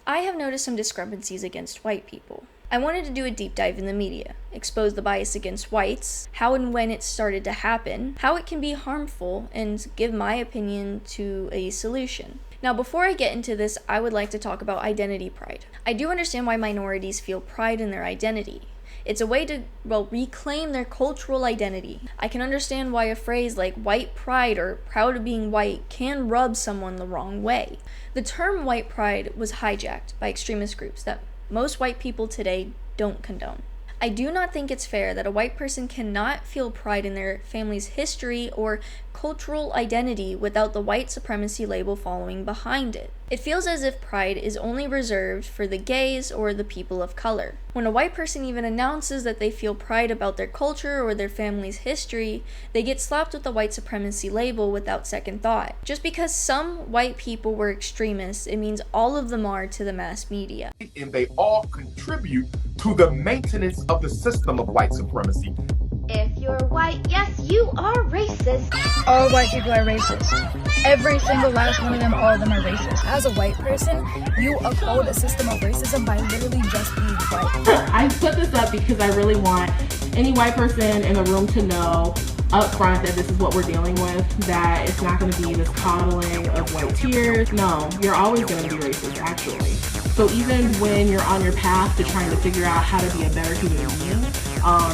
I have noticed some discrepancies against white people. I wanted to do a deep dive in the media, expose the bias against whites, how and when it started to happen, how it can be harmful, and give my opinion to a solution. Now, before I get into this, I would like to talk about identity pride. I do understand why minorities feel pride in their identity. It's a way to, reclaim their cultural identity. I can understand why a phrase like white pride or proud of being white can rub someone the wrong way. The term white pride was hijacked by extremist groups that most white people today don't condone. I do not think it's fair that a white person cannot feel pride in their family's history or cultural identity without the white supremacy label following behind it. It feels as if pride is only reserved for the gays or the people of color. When a white person even announces that they feel pride about their culture or their family's history, they get slapped with the white supremacy label without second thought. Just because some white people were extremists, it means all of them are to the mass media. And they all contribute to the maintenance of the system of white supremacy. If you're white, yes, you are racist. All white people are racist. Every single last one of them, all of them are racist. As a white person, you uphold a system of racism by literally just being white. I put this up because I really want any white person in the room to know up front that this is what we're dealing with, that it's not going to be this coddling of white tears. No, you're always going to be racist, actually. So even when you're on your path to trying to figure out how to be a better human being,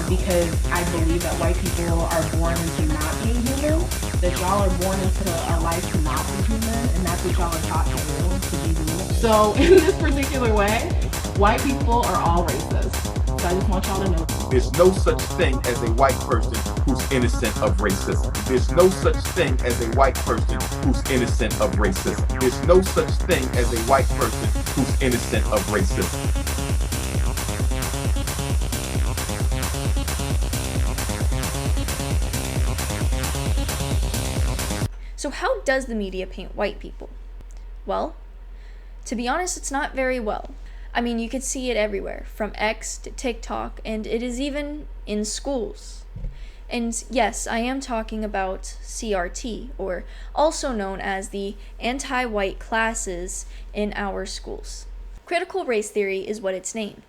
because I believe that white people are born into not being human, that y'all are born into a life to not be human, and that's what y'all are taught to be human. So in this particular way, white people are all racist. So I just want y'all to know. There's no such thing as a white person who's innocent of racism. There's no such thing as a white person who's innocent of racism. There's no such thing as a white person who's innocent of racism. So how does the media paint white people? Well, to be honest, it's not very well. I mean, you could see it everywhere, from X to TikTok, and it is even in schools. And yes, I am talking about CRT, or also known as the anti-white classes in our schools. Critical race theory is what it's named.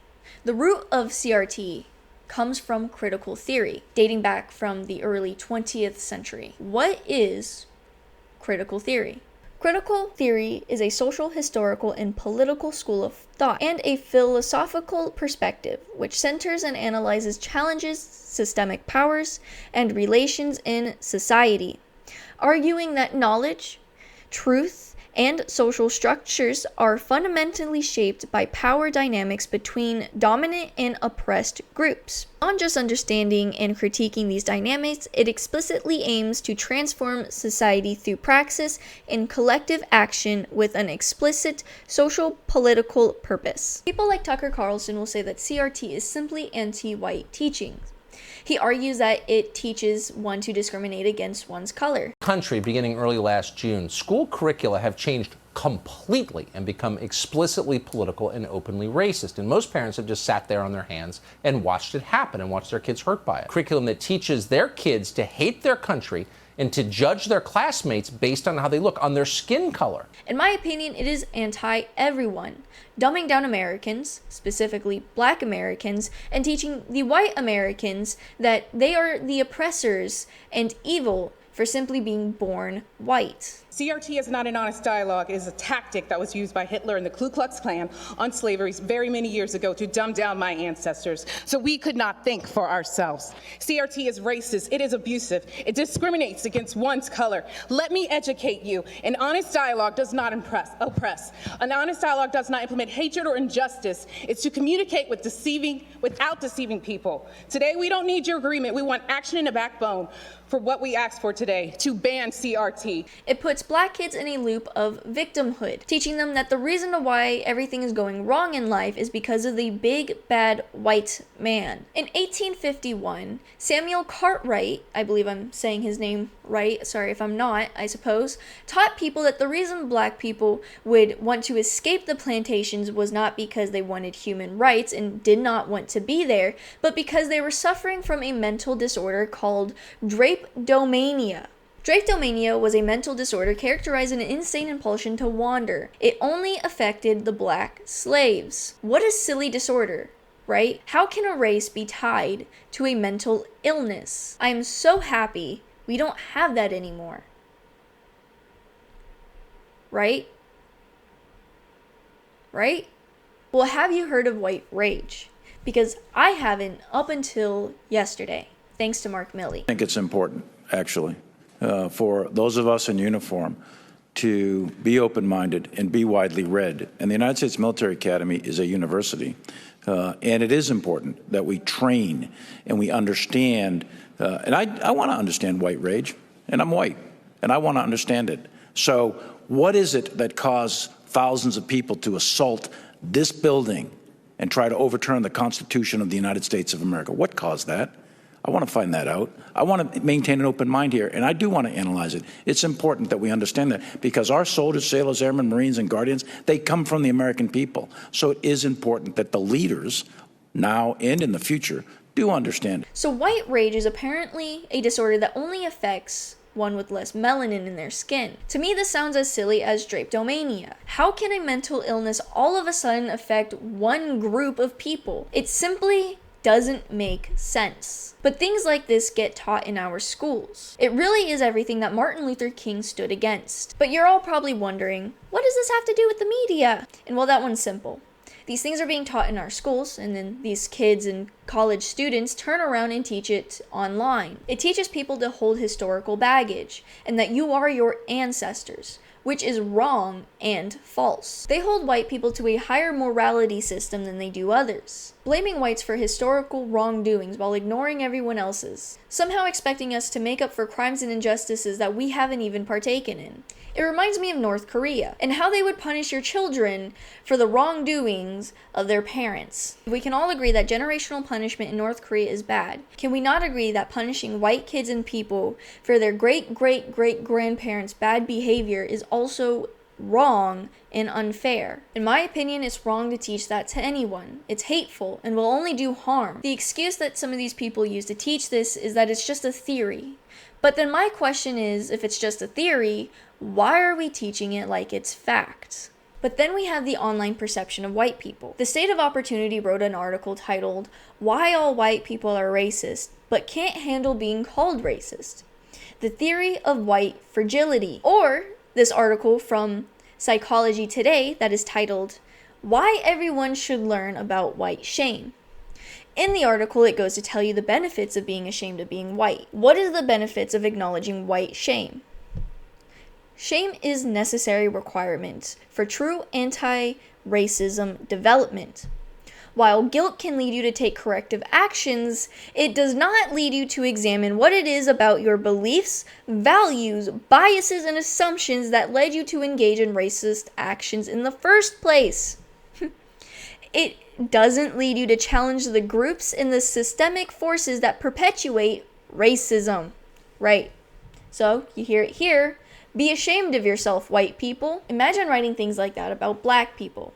The root of CRT comes from critical theory, dating back from the early 20th century. What is critical theory? Critical theory is a social, historical, and political school of thought and a philosophical perspective which centers and analyzes challenges, systemic powers, and relations in society, arguing that knowledge, truth, and social structures are fundamentally shaped by power dynamics between dominant and oppressed groups. Beyond just understanding and critiquing these dynamics, it explicitly aims to transform society through praxis and collective action with an explicit social political purpose. People like Tucker Carlson will say that CRT is simply anti-white teachings. He argues that it teaches one to discriminate against one's color. Country, beginning early last June, school curricula have changed completely and become explicitly political and openly racist. And most parents have just sat there on their hands and watched it happen and watched their kids hurt by it. Curriculum that teaches their kids to hate their country and to judge their classmates based on how they look, on their skin color. In my opinion, it is anti-everyone, dumbing down Americans, specifically Black Americans, and teaching the white Americans that they are the oppressors and evil for simply being born white. CRT is not an honest dialogue. It is a tactic that was used by Hitler and the Ku Klux Klan on slavery very many years ago to dumb down my ancestors so we could not think for ourselves. CRT is racist. It is abusive. It discriminates against one's color. Let me educate you. An honest dialogue does not oppress. An honest dialogue does not implement hatred or injustice. It's to communicate without deceiving people. Today, we don't need your agreement. We want action and a backbone for what we asked for today, to ban CRT. It puts Black kids in a loop of victimhood, teaching them that the reason why everything is going wrong in life is because of the big bad white man. In 1851, Samuel Cartwright, I believe I'm saying his name right, sorry if I'm not, I suppose, taught people that the reason Black people would want to escape the plantations was not because they wanted human rights and did not want to be there, but because they were suffering from a mental disorder called drapetomania. Drapetomania was a mental disorder characterized an insane impulsion to wander. It only affected the black slaves. What a silly disorder, right? How can a race be tied to a mental illness? I am so happy we don't have that anymore. Right? Right? Well, have you heard of white rage? Because I haven't up until yesterday, thanks to Mark Milley. I think it's important, actually, for those of us in uniform to be open-minded and be widely read. And the United States Military Academy is a university, and it is important that we train and we understand. And I want to understand white rage, and I'm white, and I want to understand it. So what is it that caused thousands of people to assault this building and try to overturn the Constitution of the United States of America? What caused that? I want to find that out. I want to maintain an open mind here, and I do want to analyze it. It's important that we understand that because our soldiers, sailors, airmen, Marines, and Guardians, they come from the American people. So it is important that the leaders, now and in the future, do understand it. So white rage is apparently a disorder that only affects one with less melanin in their skin. To me, this sounds as silly as drapetomania. How can a mental illness all of a sudden affect one group of people? It simply doesn't make sense. But things like this get taught in our schools. It really is everything that Martin Luther King stood against. But you're all probably wondering, what does this have to do with the media? And well, that one's simple. These things are being taught in our schools, and then these kids and college students turn around and teach it online. It teaches people to hold historical baggage, and that you are your ancestors, which is wrong and false. They hold white people to a higher morality system than they do others, blaming whites for historical wrongdoings while ignoring everyone else's, somehow expecting us to make up for crimes and injustices that we haven't even partaken in. It reminds me of North Korea and how they would punish your children for the wrongdoings of their parents. We can all agree that generational punishment in North Korea is bad. Can we not agree that punishing white kids and people for their great-great-great-grandparents' bad behavior is also wrong and unfair? In my opinion, it's wrong to teach that to anyone. It's hateful and will only do harm. The excuse that some of these people use to teach this is that it's just a theory. But then my question is, if it's just a theory, why are we teaching it like it's fact? But then we have the online perception of white people. The State of Opportunity wrote an article titled, "Why All White People Are Racist, But Can't Handle Being Called Racist. The Theory of White Fragility." Or this article from Psychology Today that is titled, "Why Everyone Should Learn About White Shame." In the article, it goes to tell you the benefits of being ashamed of being white. What is the benefits of acknowledging white shame? Shame is necessary requirement for true anti-racism development. While guilt can lead you to take corrective actions, it does not lead you to examine what it is about your beliefs, values, biases, and assumptions that led you to engage in racist actions in the first place. It doesn't lead you to challenge the groups and the systemic forces that perpetuate racism. Right. So, you hear it here. Be ashamed of yourself, white people. Imagine writing things like that about black people.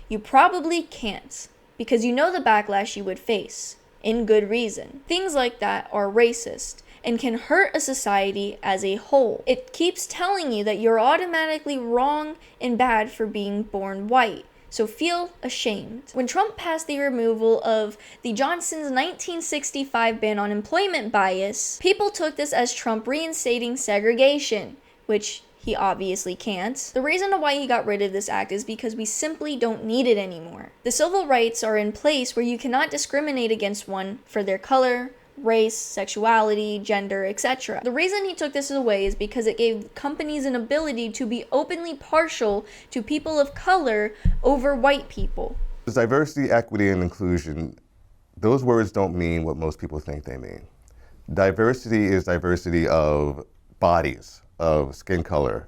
You probably can't, because you know the backlash you would face, in good reason. Things like that are racist and can hurt a society as a whole. It keeps telling you that you're automatically wrong and bad for being born white. So feel ashamed. When Trump passed the removal of the Johnson's 1965 ban on employment bias, people took this as Trump reinstating segregation, which he obviously can't. The reason why he got rid of this act is because we simply don't need it anymore. The civil rights are in place where you cannot discriminate against one for their color, race, sexuality, gender, etc. The reason he took this away is because it gave companies an ability to be openly partial to people of color over white people. Diversity, equity, and inclusion, those words don't mean what most people think they mean. Diversity is diversity of bodies, of skin color,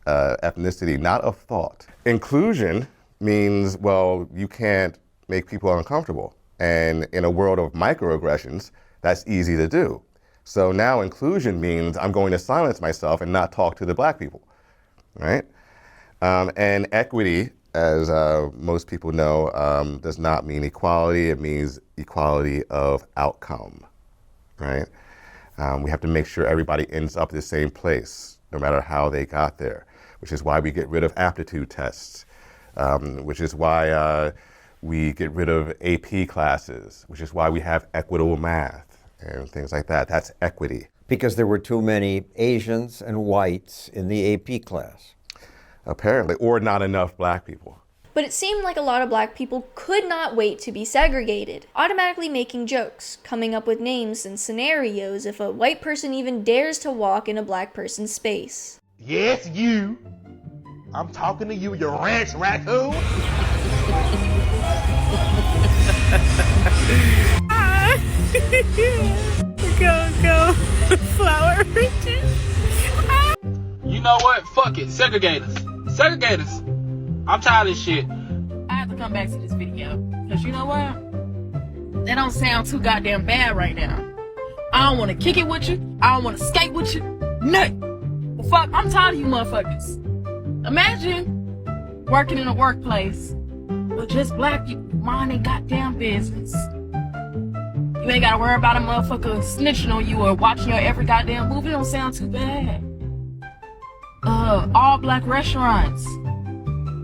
ethnicity, not of thought. Inclusion means, well, you can't make people uncomfortable. And in a world of microaggressions, that's easy to do. So now inclusion means I'm going to silence myself and not talk to the black people, right? And equity, as most people know, does not mean equality. It means equality of outcome, right? We have to make sure everybody ends up at the same place, no matter how they got there, which is why we get rid of aptitude tests, which is why we get rid of AP classes, which is why we have equitable math and things like that. That's equity. Because there were too many Asians and whites in the AP class. Apparently, or not enough black people. But it seemed like a lot of black people could not wait to be segregated, automatically making jokes, coming up with names and scenarios if a white person even dares to walk in a black person's space. Yes, you. I'm talking to you, you ranch raccoon. Go, flower riches. You know what? Fuck it. Segregate us. Segregate us. I'm tired of this shit. I have to come back to this video. Because you know what? That don't sound too goddamn bad right now. I don't want to kick it with you. I don't want to skate with you. Nothing. Well, fuck, I'm tired of you motherfuckers. Imagine working in a workplace with just black people. Mind their goddamn business. You ain't gotta worry about a motherfucker snitching on you or watching your every goddamn move. It don't sound too bad. All black restaurants.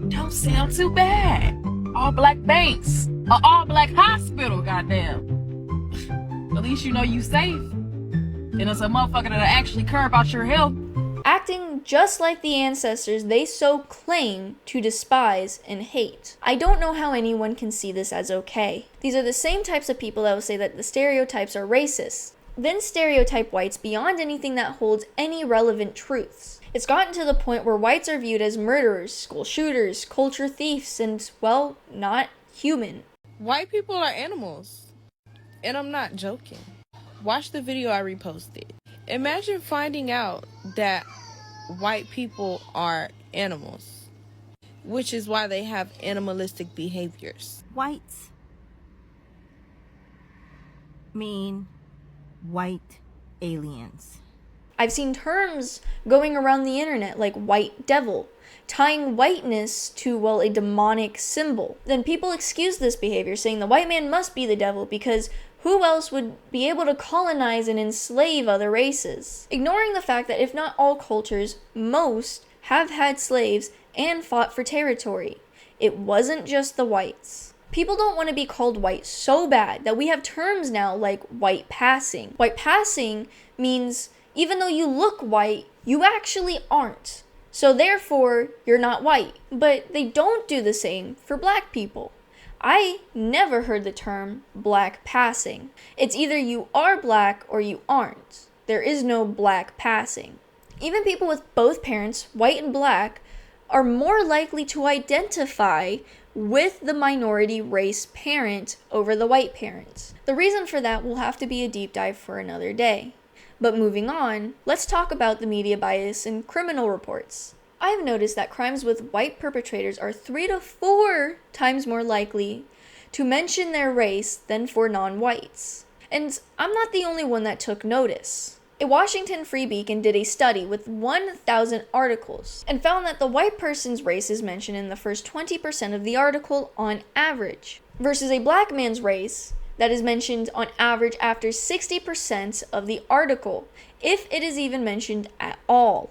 Don't sound too bad. All black banks. Or all black hospital, goddamn. At least you know you safe. And it's a motherfucker that actually care about your health. Acting just like the ancestors they so claim to despise and hate. I don't know how anyone can see this as okay. These are the same types of people that will say that the stereotypes are racist, then stereotype whites beyond anything that holds any relevant truths. It's gotten to the point where whites are viewed as murderers, school shooters, culture thieves, and, well, not human. White people are animals. And I'm not joking. Watch the video I reposted. Imagine finding out that white people are animals, which is why they have animalistic behaviors. Whites mean white aliens. I've seen terms going around the internet like white devil, tying whiteness to, well, a demonic symbol. Then people excuse this behavior, saying the white man must be the devil because who else would be able to colonize and enslave other races? Ignoring the fact that if not all cultures, most have had slaves and fought for territory. It wasn't just the whites. People don't want to be called white so bad that we have terms now like white passing. White passing means even though you look white, you actually aren't. So therefore, you're not white. But they don't do the same for black people. I never heard the term black passing. It's either you are black or you aren't. There is no black passing. Even people with both parents, white and black, are more likely to identify with the minority race parent over the white parent. The reason for that will have to be a deep dive for another day. But moving on, let's talk about the media bias in criminal reports. I've noticed that crimes with white perpetrators are 3 to 4 times more likely to mention their race than for non-whites. And I'm not the only one that took notice. A Washington Free Beacon did a study with 1,000 articles and found that the white person's race is mentioned in the first 20% of the article on average, versus a black man's race that is mentioned on average after 60% of the article, if it is even mentioned at all.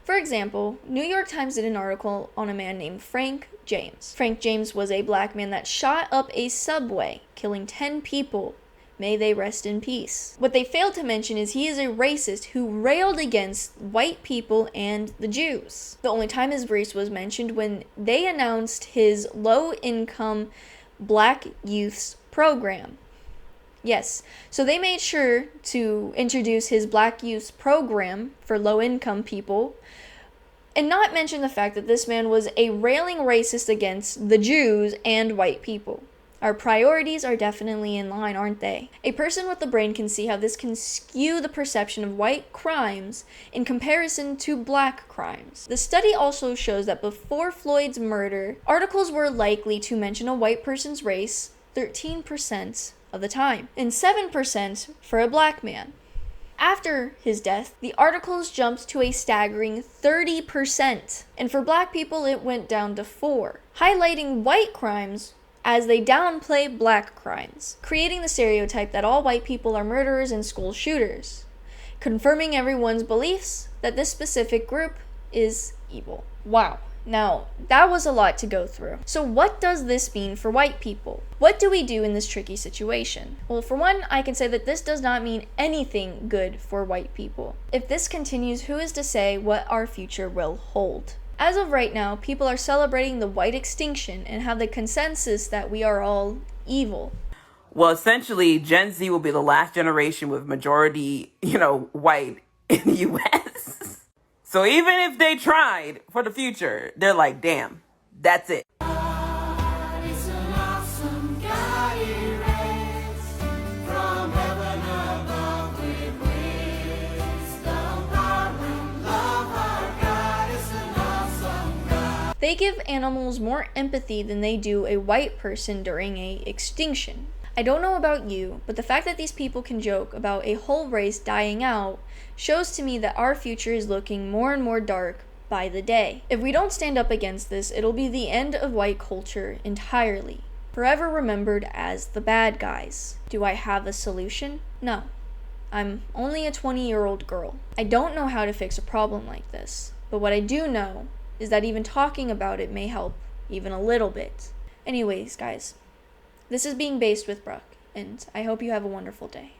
For example, New York Times did an article on a man named Frank James. Frank James was a black man that shot up a subway, killing 10 people. May they rest in peace. What they failed to mention is he is a racist who railed against white people and the Jews. The only time his race was mentioned when they announced his low-income black youth's program. Yes, so they made sure to introduce his black youth's program for low-income people and not mention the fact that this man was a railing racist against the Jews and white people. Our priorities are definitely in line, aren't they? A person with a brain can see how this can skew the perception of white crimes in comparison to black crimes. The study also shows that before Floyd's murder, articles were likely to mention a white person's race 13% of the time, and 7% for a black man. After his death, the articles jumped to a staggering 30%, and for black people it went down to 4%, highlighting white crimes as they downplay black crimes, creating the stereotype that all white people are murderers and school shooters. confirming everyone's beliefs that this specific group is evil. Wow. Now, that was a lot to go through. So what does this mean for white people? What do we do in this tricky situation? Well, for one, I can say that this does not mean anything good for white people. If this continues, who is to say what our future will hold? As of right now, people are celebrating the white extinction and have the consensus that we are all evil. Well, essentially, Gen Z will be the last generation with majority, white in the U.S. So even if they tried for the future, they're like, damn, that's it. They give animals more empathy than they do a white person during a extinction. I don't know about you, but the fact that these people can joke about a whole race dying out shows to me that our future is looking more and more dark by the day. If we don't stand up against this, it'll be the end of white culture entirely, forever remembered as the bad guys. Do I have a solution? No. I'm only a 20-year-old girl. I don't know how to fix a problem like this, but what I do know is that even talking about it may help even a little bit. Anyways, guys, this is Being Based with Brooke, and I hope you have a wonderful day.